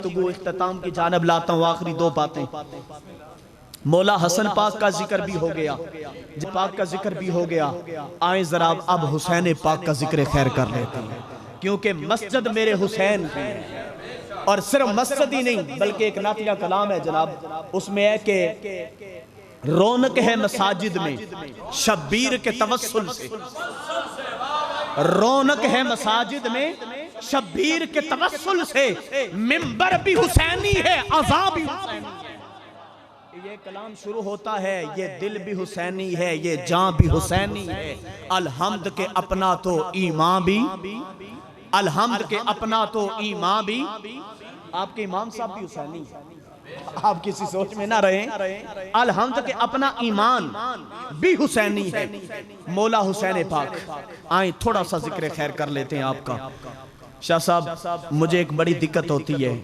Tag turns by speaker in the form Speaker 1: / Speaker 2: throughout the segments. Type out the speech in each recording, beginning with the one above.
Speaker 1: گفتگو اختتام کی جانب لاتا ہوں. آخری دو باتیں. مولا حسن پاک کا ذکر بھی ہو گیا, پاک کا ذکر بھی ہو گیا. آئیں ذرا اب حسین پاک کا ذکر خیر کر لیتے ہیں, کیونکہ مسجد میرے حسین ہیں. اور صرف مسجد ہی نہیں بلکہ ایک نعتیہ کلام ہے جناب, اس میں ہے کہ رونق ہے مساجد میں شبیر کے توسل سے. رونق ہے مساجد میں شبیر کے توسل سے, منبر بھی حسینی ہے عذاب بھی حسینی ہے. یہ کلام شروع ہوتا ہے, یہ دل بھی حسینی ہے, یہ جان بھی حسینی ہے. الحمد کے اپنا تو ایمان بھی, الحمد کے اپنا تو ایمان بھی. آپ کے امام صاحب بھی حسینی, آپ کسی سوچ میں نہ رہیں. الحمد کے اپنا ایمان بھی حسینی ہے. مولا حسین پاک. آئیں تھوڑا سا ذکر خیر کر لیتے ہیں آپ کا. شاہ صاحب مجھے ایک بڑی دقت ہوتی ہے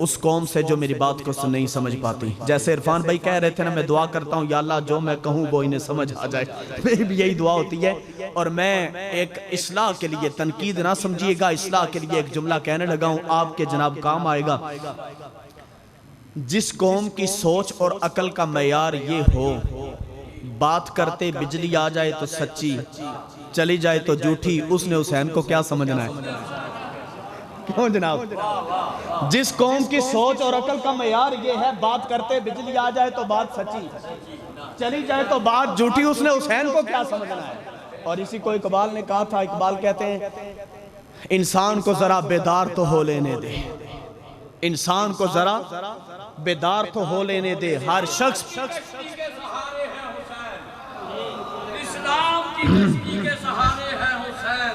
Speaker 1: اس قوم سے جو میری بات کو نہیں سمجھ پاتی. جیسے عرفان بھائی کہہ رہے تھے نا, میں دعا کرتا ہوں یا اللہ جو میں کہوں وہ انہیں سمجھ آ جائے. میری بھی یہی دعا ہوتی ہے. اور میں ایک اصلاح کے لیے, تنقید نہ سمجھیے گا, اصلاح کے لیے ایک جملہ کہنے لگا ہوں, آپ کے جناب کام آئے گا. جس قوم کی سوچ اور عقل کا معیار یہ ہو, بات کرتے بجلی آ جائے تو سچی, چلی جائے تو جھوٹی, اس نے حسین کو کیا سمجھنا ہے؟ کیوں جناب؟ جس قوم کی سوچ اور عقل کا معیار یہ ہے, بات کرتے بجلی آ جائے تو بات سچی, چلی جائے تو بات جھوٹی, اس نے حسین کو کیا سمجھنا ہے؟ اور اسی کو اقبال نے کہا تھا. اقبال کہتے ہیں انسان کو ذرا بیدار تو ہو لینے دے, انسان کو ذرا بیدار تو ہو لینے دے. ہر شخص
Speaker 2: اسلام کی کشتی کے سہارے ہیں حسین,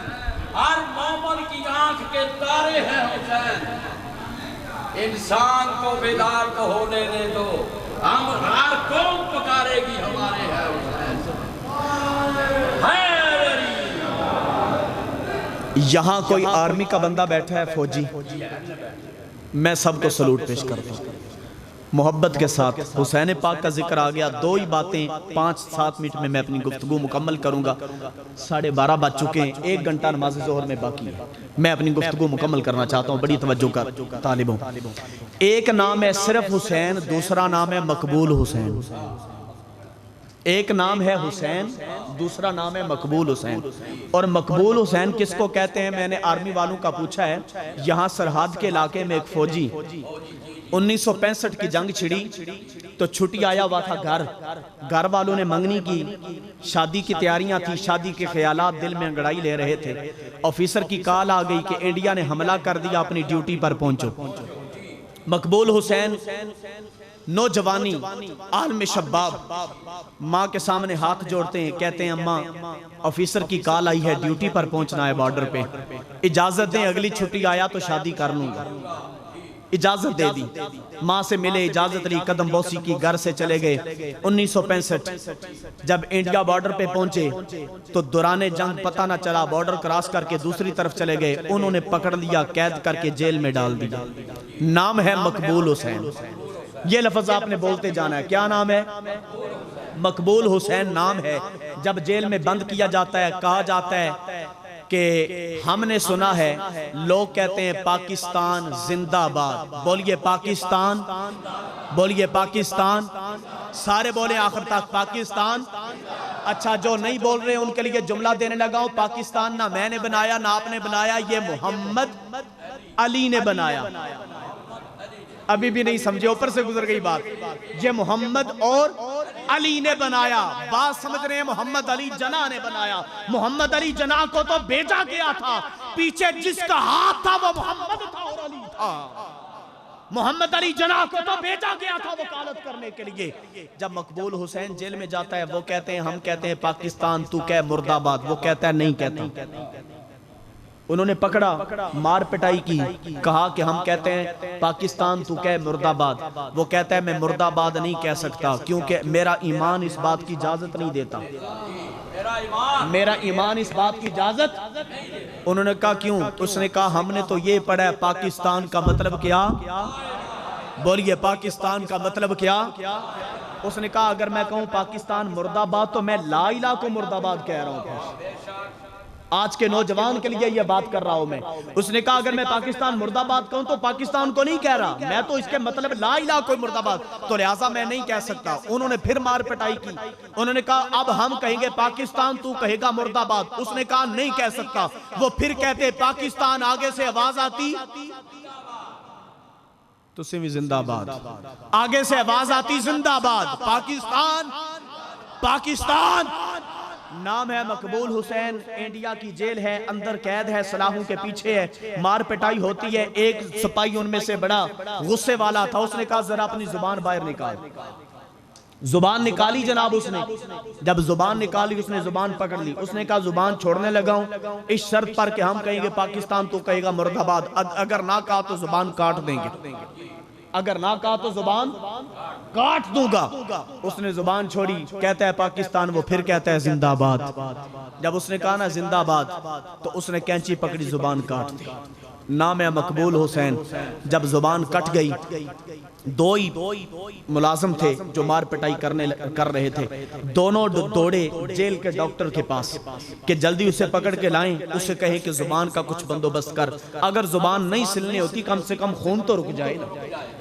Speaker 2: ہر مومن کی آنکھ کے تارے ہیں حسین. انسان کو بیدار تو ہو لینے دو, ہم ہر قوم پکارے گی ہمارے ہیں حسین.
Speaker 1: یہاں کوئی آرمی کا بندہ بیٹھا ہے, فوجی, میں سب کو سلوٹ پیش کرتا ہوں محبت کے ساتھ. حسین پاک کا ذکر آ گیا. دو ہی باتیں 5-7 منٹ میں اپنی گفتگو مکمل کروں گا. 12:30 بج چکے ہیں, 1 گھنٹہ نماز ظہر میں باقی ہے. میں اپنی گفتگو مکمل کرنا چاہتا ہوں, بڑی توجہ کا طالب ہوں. ایک نام ہے صرف حسین, دوسرا نام ہے مقبول حسین. ایک نام ہے حسین, دوسرا نام ہے مقبول حسین. اور مقبول حسین کس کو کہتے ہیں؟ میں نے آرمی والوں کا پوچھا ہے. یہاں سرحد کے علاقے میں ایک فوجی 1965 کی جنگ چھڑی تو چھٹی آیا ہوا تھا گھر. گھر والوں نے منگنی کی, شادی کی تیاریاں تھی, شادی کے خیالات دل میں انگڑائی لے رہے تھے. آفیسر کی کال آ گئی کہ انڈیا نے حملہ کر دیا, اپنی ڈیوٹی پر پہنچو. مقبول حسین نوجوانی, عالم شباب, ماں کے سامنے ہاتھ جوڑتے ہیں, کہتے ہیں اماں آفیسر کی کال آئی ہے, ڈیوٹی پر پہنچنا ہے بارڈر پہ, اجازت دیں, اگلی چھٹی آیا تو شادی کر لوں گا. اجازت دے دی, ماں سے ملے, اجازت لی, قدم بوسی کی, گھر سے چلے گئے. 1965 جب انڈیا بارڈر پہ پہنچے تو دوران جنگ پتہ نہ چلا, بارڈر کراس کر کے دوسری طرف چلے گئے. انہوں نے پکڑ لیا, قید کر کے جیل میں ڈال دیا. نام ہے مقبول حسین. یہ لفظ آپ نے بولتے جانا ہے. کیا نام ہے؟ مقبول حسین نام ہے. جب جیل میں بند کیا جاتا ہے, کہا جاتا ہے کہ ہم نے سنا ہے, لوگ کہتے ہیں پاکستان زندہ باد. بولیے پاکستان, بولیے پاکستان, سارے بولے آخر تک پاکستان. اچھا جو نہیں بول رہے ان کے لیے جملہ دینے لگا ہوں. پاکستان نہ میں نے بنایا نہ آپ نے بنایا, یہ محمد علی نے بنایا. ابھی بھی نہیں سمجھے, اوپر سے گزر گئی بات. یہ محمد اور علی نے بنایا. بات سمجھ رہے ہیں؟ محمد علی جناح نے بنایا. محمد علی جناح کو تو بھیجا گیا تھا, پیچھے جس کا ہاتھ تھا وہ محمد تھا اور علی تھا. محمد علی جناح کو تو بھیجا گیا تھا وکالت کرنے کے لیے. جب مقبول حسین جیل میں جاتا ہے, وہ کہتے ہیں, ہم کہتے ہیں پاکستان, تو کہہ مرد آباد. وہ کہتا ہے نہیں کہتا. انہوں نے پکڑا, مار پٹائی کی, کہا کہ ہم کہتے ہیں پاکستان, تو کہہ مرد آباد. وہ کہتا ہے میں مرد آباد نہیں کہہ سکتا, کیونکہ میرا ایمان اس بات کی اجازت نہیں دیتا. میرا ایمان اس بات کی اجازت. انہوں نے کہا کیوں؟ اس نے کہا ہم نے تو یہ پڑھا ہے پاکستان کا مطلب کیا. بولیے پاکستان کا مطلب کیا. اس نے کہا اگر میں کہوں پاکستان مرد آباد تو میں لا الہ کو مرد آباد کہہ رہا ہوں. آج کے نوجوان کے لیے یہ بات کر رہا ہوں میں. اس نے کہا اگر میں پاکستان مرد آباد کہوں تو پاکستان کو نہیں کہہ رہا, میں تو اس کے مطلب لا الہ کوئی مرد آباد, تو لہٰذا میں نہیں کہہ سکتا. انہوں نے پھر مار پٹائی کی. انہوں نے کہا اب ہم کہیں گے پاکستان, تو کہے گا مرد آباد. اس نے کہا نہیں کہہ سکتا. وہ پھر کہتے پاکستان, آگے سے آواز آتی تو سوی زندہ آباد, آگے سے آواز آتی زندہ آباد. پاکستان پاکستان. نام ہے مقبول حسین, انڈیا کی جیل ہے, اندر قید ہے, سلاحوں کے پیچھے ہے, مار پٹائی ہوتی ہے. ایک سپاہی ان میں سے بڑا غصے والا تھا, اس نے کہا ذرا اپنی زبان باہر نکال. زبان نکالی جناب اس نے. جب زبان نکالی اس نے زبان پکڑ لی. اس نے کہا زبان چھوڑنے لگا ہوں اس شرط پر کہ ہم کہیں گے پاکستان, تو کہے گا مرد آباد. اگر نہ کہا تو زبان کاٹ دیں گے, اگر نہ کہا تو زبان کاٹ دوں گا. اس نے زبان چھوڑی, کہتا ہے پاکستان, وہ پھر کہتا ہے زندہ آباد. جب اس نے کہا نا زندہ آباد تو اس نے کینچی پکڑی, زبان کاٹ دی. نام ہے مقبول حسین. جب زبان کٹ گئی, دو ہی ملازم تھے جو مار پٹائی کر رہے تھے, دونوں دوڑے جیل کے ڈاکٹر کے پاس کہ جلدی اسے پکڑ کے لائیں, اسے کہیں کہ زبان کا کچھ بندوبست کر, اگر زبان نہیں سلنی ہوتی کم سے کم خون تو رک جائے نا.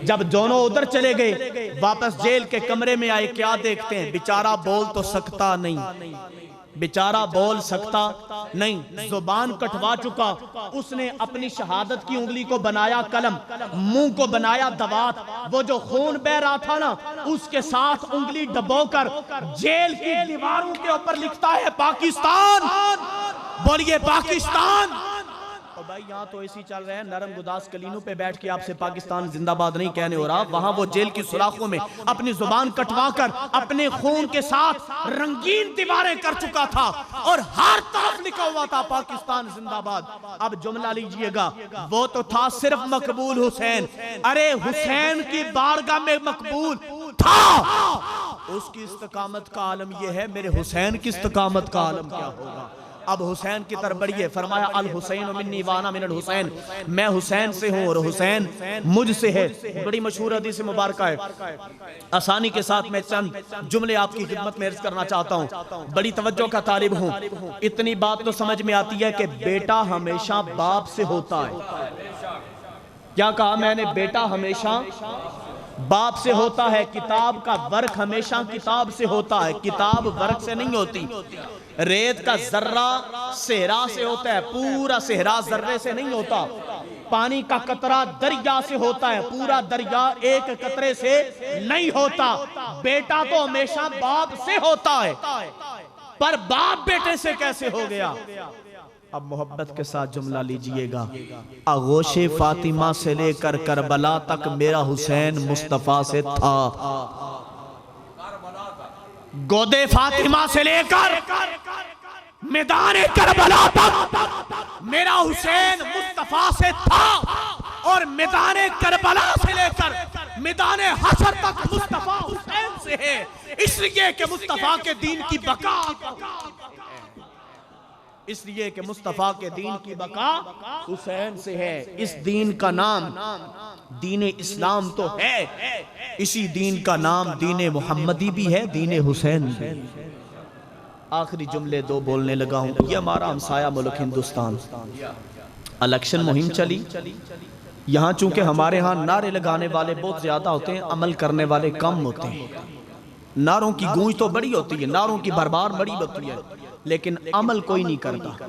Speaker 1: جب دونوں ادھر چلے گئے, واپس جیل کے کمرے میں آئے, کیا دیکھتے ہیں, بیچارہ بول تو سکتا نہیں, بیچارہ بول سکتا نہیں, زبان کٹوا چکا. اس نے اپنی شہادت کی انگلی کو بنایا قلم, منہ کو بنایا دوات, وہ جو خون بہ رہا تھا نا اس کے ساتھ انگلی ڈبو کر جیل کی دیواروں کے اوپر لکھتا ہے پاکستان. بولیے پاکستان. بھائی یہاں تو ایسی چل رہے ہیں, نرم گداس کلینوں پہ بیٹھ کے آپ سے پاکستان زندہ باد نہیں کہنے ہو رہا. وہاں وہ جیل کی سلاخوں میں اپنی زبان کٹوا کر اپنے خون کے ساتھ رنگین دیواریں کر چکا تھا, اور ہر طرف لکھا ہوا تھا پاکستان زندہ باد. اب جملہ لیجئے گا, وہ تو تھا صرف مقبول حسین. ارے حسین کی بارگاہ میں مقبول تھا. اس کی استقامت کا عالم یہ ہے, میرے حسین کی استقامت کا عالم کیا ہوگا. اب حسین کی طرف بڑھیے. فرمایا الحسین منی وانا من الحسین, میں حسین سے ہوں اور حسین مجھ سے ہے. بڑی مشہور حدیث مبارکہ ہے. آسانی کے ساتھ میں چند جملے آپ کی خدمت میں عرض کرنا چاہتا ہوں, بڑی توجہ کا طالب ہوں. اتنی بات تو سمجھ میں آتی ہے کہ بیٹا ہمیشہ باپ سے ہوتا ہے. کیا کہا میں نے, بیٹا ہمیشہ باپ سے ہوتا ہے. کتاب کا ورق ہمیشہ کتاب سے ہوتا ہے, کتاب ورق سے نہیں ہوتی. ریت کا ذرہ صحرا سے ہوتا ہے, پورا صحرا ذرے سے نہیں ہوتا. پانی کا قطرہ دریا سے ہوتا ہے, پورا دریا ایک قطرے سے نہیں ہوتا. بیٹا تو ہمیشہ باپ سے ہوتا ہے, پر باپ بیٹے سے کیسے ہو گیا. اب محبت کے ساتھ جملہ لیجئے گا. آغوش فاطمہ سے لے کر کربلا تک میرا حسین مصطفیٰ سے تھا. گودے فاطمہ سے لے کر میدان کربلا تک میرا حسین مصطفیٰ سے تھا, اور میدان کربلا سے لے کر میدان حشر تک مصطفیٰ حسین سے ہے. اس لیے کہ مصطفیٰ کے دین کی بقا, اس لیے کہ مصطفیٰ کے دین کی بقا حسین سے ہے. اس دین کا نام دین اسلام تو ہے, اسی دین کا نام دین محمدی بھی ہے, دین حسین بھی. آخری جملے دو بولنے لگا ہوں. یہ ہمارا ہمسایہ ملک ہندوستان, الیکشن مہم چلی. یہاں چونکہ ہمارے ہاں نعرے لگانے والے بہت زیادہ ہوتے ہیں, عمل کرنے والے کم ہوتے ہیں. نعروں کی گونج تو بڑی ہوتی ہے, نعروں کی بھرمار بڑی ہوتی ہے, لیکن عمل کوئی نہیں کرتا.